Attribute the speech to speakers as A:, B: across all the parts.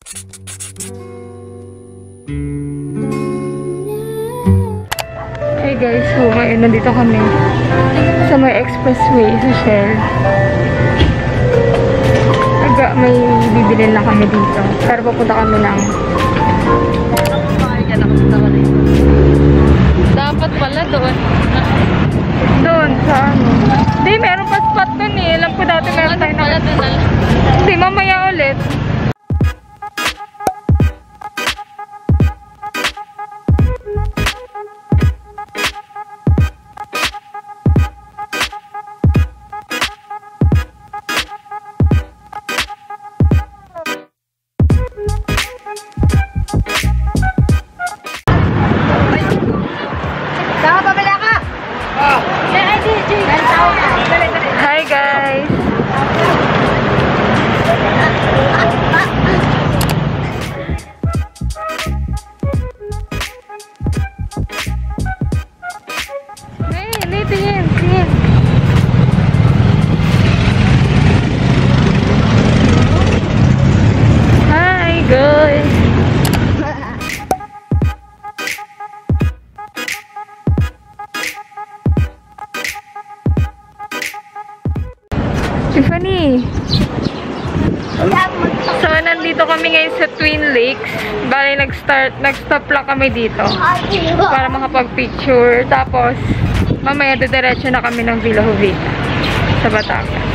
A: Hey guys, so ngayon nandito kami sa may expressway sa Shell. May bibilin lang kami dito. Pero pupunta kami ng dapat pala doon. Doon sa ano. Hindi, meron pa spot doon eh. Alam ko dati meron tayo na. Hindi, mamaya ulit. Hi guys! Hey, tingin. Hi guys! Tiffany! So, nandito kami ngayon sa Twin Lakes. Bali, nag-stop lang kami dito para makapag-picture. Tapos, mamaya diretso na kami ng Villa Jovita sa Batangas.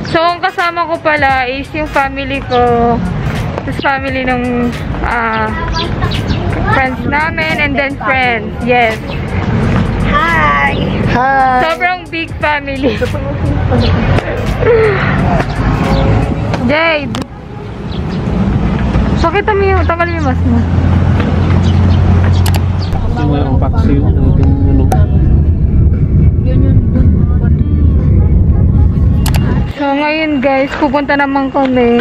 A: So, ang kasama ko pala is yung family ko. Tapos, family ng friends namin and then friends. Yes. Hi! Hi! Sobrang big family. Jade! Pakita mo yung, tagal yung mas mo.
B: Ito nga ang paksiw.
A: So ngayon guys, pupunta naman kami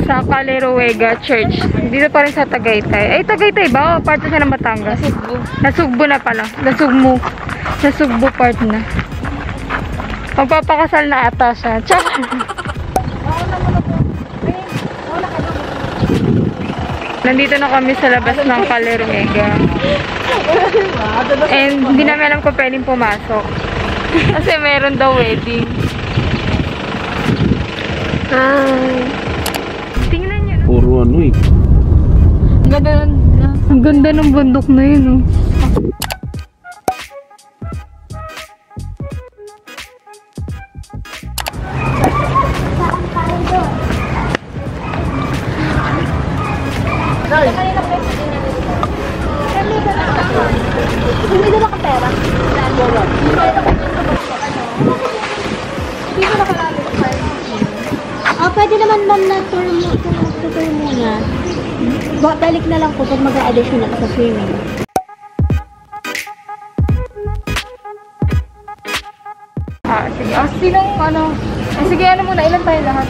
A: sa Caleruega Church. Dito pa rin sa Tagaytay. Ay, Tagaytay ba? O, part na siya ng Batangas. Nasugbo na pala. Nasugbo part na. Magpapakasal na ata siya. Tsaka. Nandito na kami sa labas ng Caleruega. And hindi namin alam kung pwedeng pumasok. Kasi meron daw wedding. Hi! Tingnan nyo.
B: Puro ano eh.
A: Ang ganda ng bundok na yun, oh.
C: Hindi na ka pera. Dito na kalalo. Pwede naman ma'am na tour muna. Balik na lang po pag mag-a-additional sa swimming.
A: Sige. Sinong ano? Sige, ano muna, ilan tayo lahat?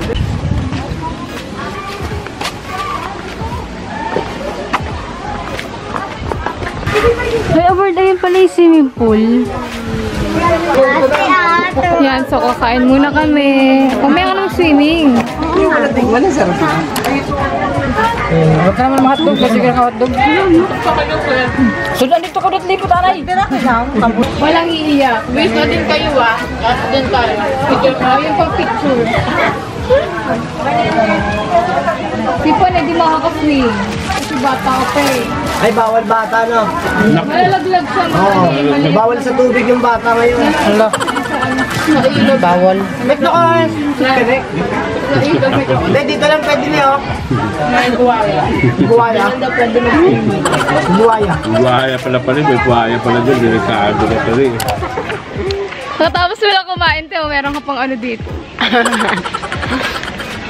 A: May award ayun pala yung swimming pool. Yan, so kakain muna kami. Kumaya ka ng swimming.
D: Wala sarap na. Huwag ka naman mga hotdog. Kasi ka ng hotdog. Sundan dito ka doon lipo, tanay.
A: Walang iiyak. Wish na din kayo at din tayo. Yung pang picture. Si Pon, hindi makaka-swim. Kasi bata ka pa eh.
D: Ay, bawal bata, no?
A: Malalaglag siya.
D: Oo. Bawal sa tubig yung bata ngayon. Hala. Bawal. Ba't na ka? Hindi, dito lang pwede niya, oh. Buwaya. Buwaya? Buwaya.
B: Buhaya pala rin. May buhaya pala dyan. Hindi sa agad na pala eh.
A: Tapos wala kumain, Teo. Meron ka pang ano dito.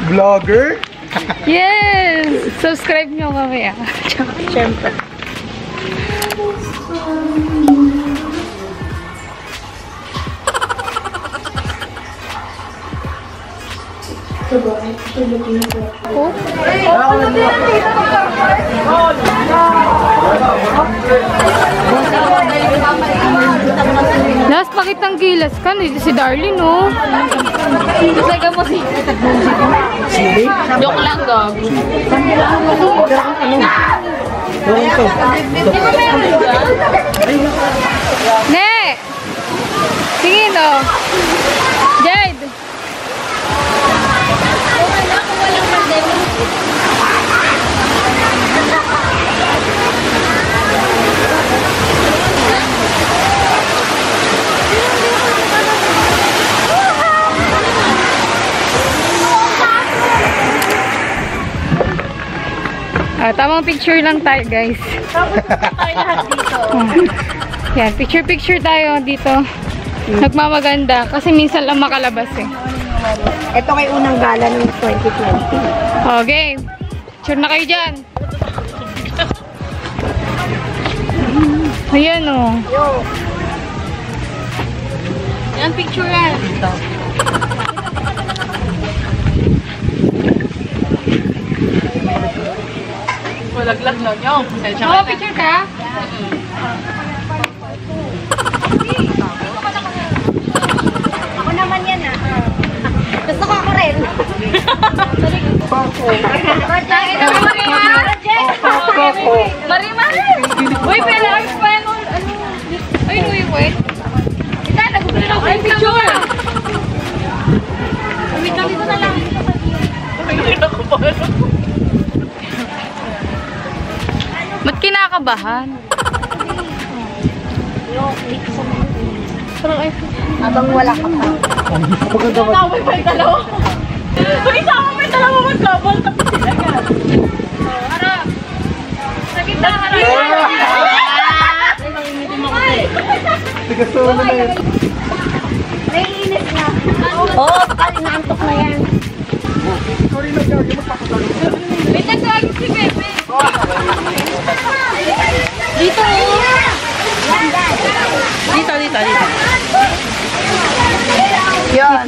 D: Vlogger?
A: Yes! Subscribe nyo kami, ah. Siyempre. Last pakitang gilas ka, si Darlene, no? Kasi mo si... Joke lang, dog. Ne! Tingin, oh. Jade! Tamang picture lang tayo, guys. Yan, picture tayo dito. Nagmamaganda kasi minsan lang makalabas eh.
C: Ito kay unang gala ng 2020.
A: Okay. Picture na kayo dyan. Ayan o.
C: Yan, picture yan.
D: Malaglag na nyo.
A: Oo, picture ka?
C: Ako naman yan ah. Gusto ko ako rin.
A: Marima! Uy, pala ang fan. Ay, wait. Ika, nagugulo na ako. Ay, picture!
C: Wait lang, dito na lang.
A: Ba't kinakabahan?
C: Abang wala ka pa.
D: Tawag pa yung dalawa. Uy, sama mo yung dalawa magkabal. Tapos sila ka.
A: Harap! Sa gitna, harap!
C: Naiinis na. Oo, pali naantok na yan.
A: Wait, nagtawag si Bebe. Dito! Dito.
C: Yun.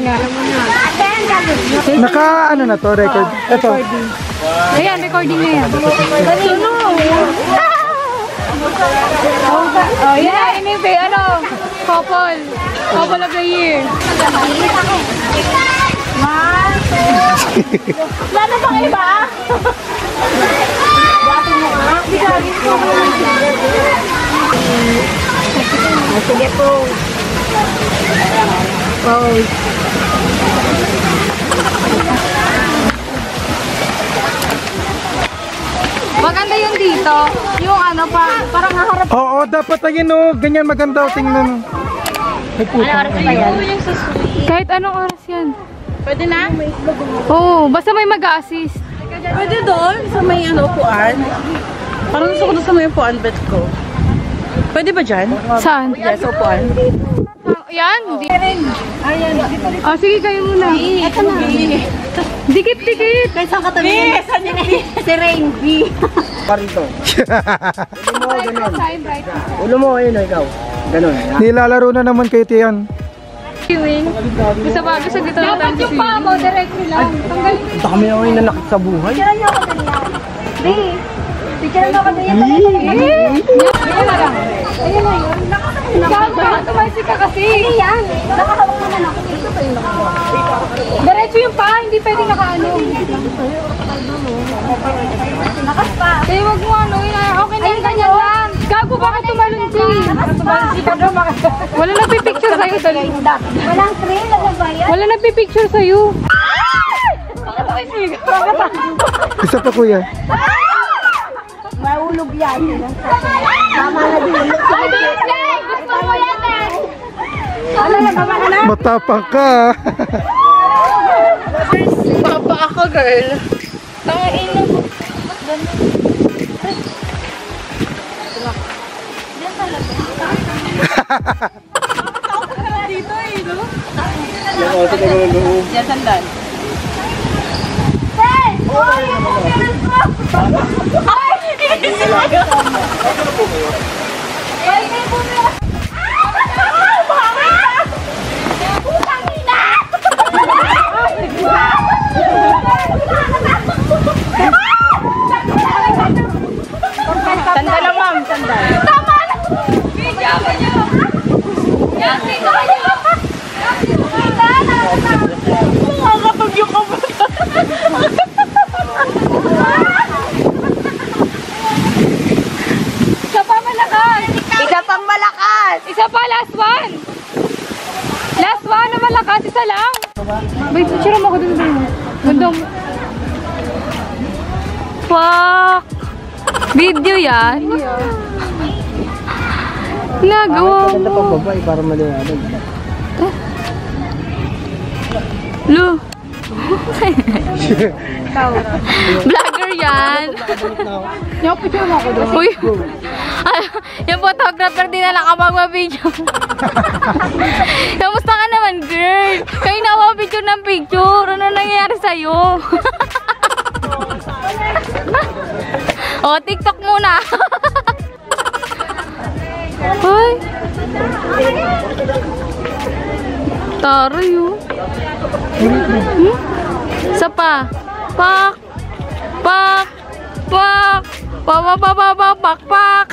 E: Naka ano na to, record? Ito.
A: Ayan, recording na yan. Oh, yeah, ini ano? Couple of the year.
C: Lalo bang iba? Sige po.
A: Maganda yung dito. Yung ano pa, parang haharap.
E: Oo, dapat ayun oh, ganyan maganda tingnan. Ay puto.
A: Kahit anong oras yan.
D: Pwede na?
A: Oo, basta may mag-a-assist.
D: Pwede doon sa may upuan. Parang gusto ko doon sa may upuan bet ko. Pwede ba dyan?
A: Saan?
D: Yes, upuan.
A: Yan? Hindi. Oh, sige kayo muna.
C: Ito na.
A: Dikit-dikit.
C: Kaya saan katabi? Si Rain B.
D: Parito. Ulo mo, ganun.
A: Time right.
D: Ulo mo, ayun, ikaw. Ganun.
E: Nilalaro na naman kayo tiyan.
A: Viewing. Gusto ba? Gusto dito na tayo yung paa mo, direct lang. Tanggalin mo.
D: Ito kami ako yung nanakit sa buhay.
C: Picture niyo ako ganyan. B. Picture niyo ako ganyan.
A: Ayan na lang.
C: Ayun na yun.
A: Ikaw, tumasik ka kasi.
C: Hindi yan. Nakahawak naman ako. Ito pa yung
A: Diretso yung paa, hindi pwede nakaano.
C: nakas pa.
A: Kaya wag mo ano, okay na yung ganyan lang. Gago, bakit tumalon si? Wala nagpipicture sa'yo, dali.
C: Walang trail. Ano ba yan?
A: Wala nagpipicture sa'yo.
E: Isa pa kuya.
C: Mahulog yan. Tama na din. Gusto mo yan eh. Ano na, tama ka na?
E: Matapang ka.
D: Papa ako, girl.
A: Tangain na po.
D: Dito eh, no?
B: Yung auto na mga loob.
D: Yan, sandal. Sandal lang, ma'am. Sandal.
A: Tama na! Video ko nyo! Yan, Wait, picture mo ako dun ba yun? Ganda mo. Fuck! Video yan? Nagawa mo.
E: Babae para maliwanag.
A: Lu. Vlogger yan.
C: Yung picture mo ako doon.
A: Uy. Yung photographer din na lang kapag ma-video. Kamusta ka naman, girl? Kayo na picture ng picture. Ano nangyayari sa'yo? Oh, TikTok muna. Hoy. Taray yun. Isa pa. Pak. Pak. Pak. Pak. Pak. Pak. Pak. Pak.